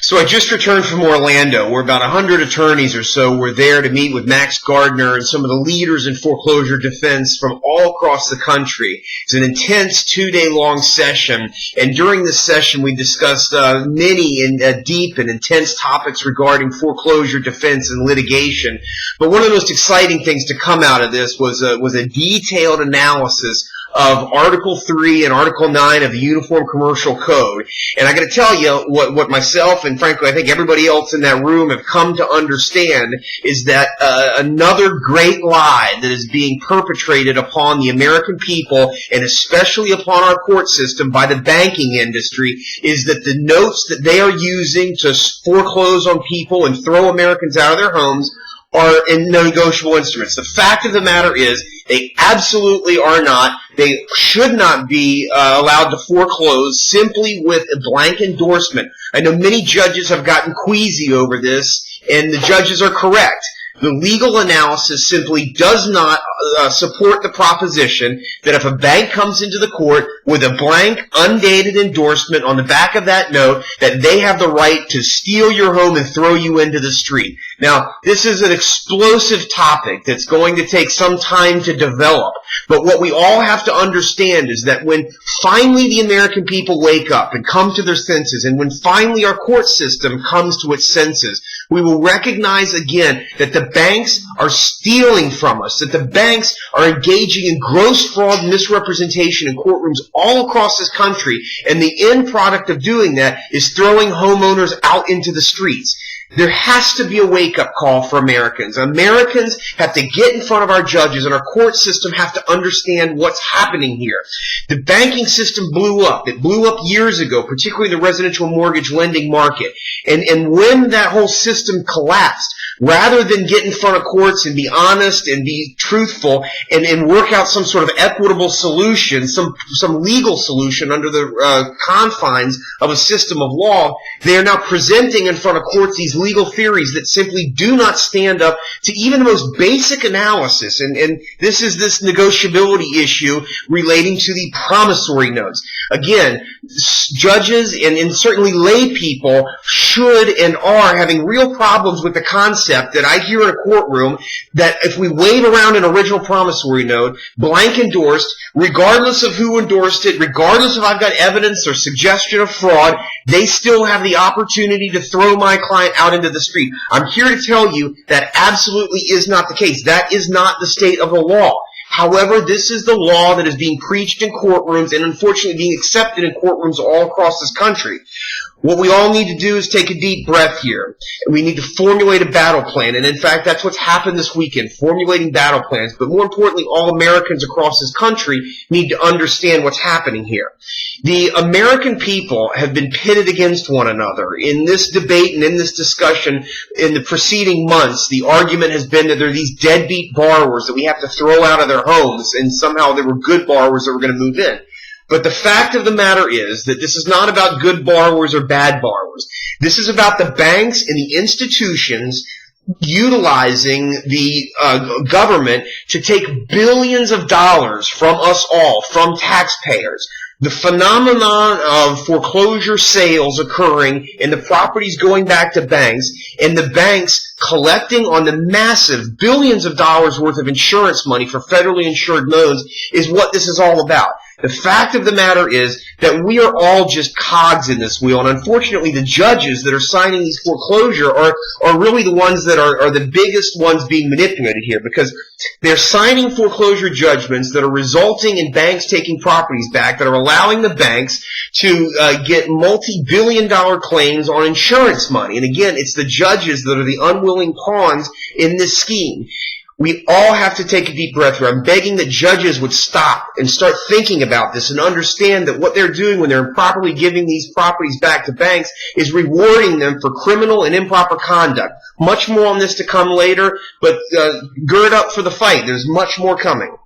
So I just returned from Orlando, where about 100 attorneys or so were there to meet with Max Gardner and some of the leaders in foreclosure defense from all across the country. It's an intense 2-day-long session, and during this session we discussed many and deep and intense topics regarding foreclosure defense and litigation. But one of the most exciting things to come out of this was a detailed analysis of Article 3 and Article 9 of the Uniform Commercial Code. And I got to tell you, what myself and frankly I think everybody else in that room have come to understand is that another great lie that is being perpetrated upon the American people and especially upon our court system by the banking industry is that the notes that they are using to foreclose on people and throw Americans out of their homes are negotiable instruments. The fact of the matter is they absolutely are not. They should not be allowed to foreclose simply with a blank endorsement. I know many judges have gotten queasy over this, and the judges are correct. The legal analysis simply does not support the proposition that if a bank comes into the court with a blank, undated endorsement on the back of that note, that they have the right to steal your home and throw you into the street. Now, this is an explosive topic that's going to take some time to develop. But what we all have to understand is that when finally the American people wake up and come to their senses, and when finally our court system comes to its senses, we will recognize again that the banks are stealing from us, that the banks are engaging in gross fraud and misrepresentation in courtrooms all across this country, and the end product of doing that is throwing homeowners out into the streets. There has to be a wake-up call for Americans. Americans have to get in front of our judges, and our court system have to understand what's happening here. The banking system blew up. It blew up years ago, particularly the residential mortgage lending market. And when that whole system collapsed, rather than get in front of courts and be honest and be truthful and work out some sort of equitable solution, some legal solution under the confines of a system of law, they are now presenting in front of courts these legal theories that simply do not stand up to even the most basic analysis. And this is this negotiability issue relating to the promissory notes. Again, judges and certainly lay people should and are having real problems with the concept that I hear in a courtroom that if we wave around an original promissory note, blank endorsed, regardless of who endorsed it, regardless if I've got evidence or suggestion of fraud, they still have the opportunity to throw my client out into the street. I'm here to tell you that absolutely is not the case. That is not the state of the law. However, this is the law that is being preached in courtrooms and unfortunately being accepted in courtrooms all across this country. What we all need to do is take a deep breath here. We need to formulate a battle plan. And in fact, that's what's happened this weekend, formulating battle plans. But more importantly, all Americans across this country need to understand what's happening here. The American people have been pitted against one another. In this debate and in this discussion in the preceding months, the argument has been that there are these deadbeat borrowers that we have to throw out of their homes, and somehow there were good borrowers that were going to move in. But the fact of the matter is that this is not about good borrowers or bad borrowers. This is about the banks and the institutions utilizing the government to take billions of dollars from us all, from taxpayers. The phenomenon of foreclosure sales occurring and the properties going back to banks and the banks collecting on the massive billions of dollars worth of insurance money for federally insured loans is what this is all about. The fact of the matter is that we are all just cogs in this wheel, and unfortunately the judges that are signing these foreclosure are really the ones that are the biggest ones being manipulated here, because they're signing foreclosure judgments that are resulting in banks taking properties back, that are allowing the banks to get multi-billion-dollar claims on insurance money. And again, it's the judges that are the unwilling pawns in this scheme. We all have to take a deep breath here. I'm begging that judges would stop and start thinking about this and understand that what they're doing when they're improperly giving these properties back to banks is rewarding them for criminal and improper conduct. Much more on this to come later, but gird up for the fight. There's much more coming.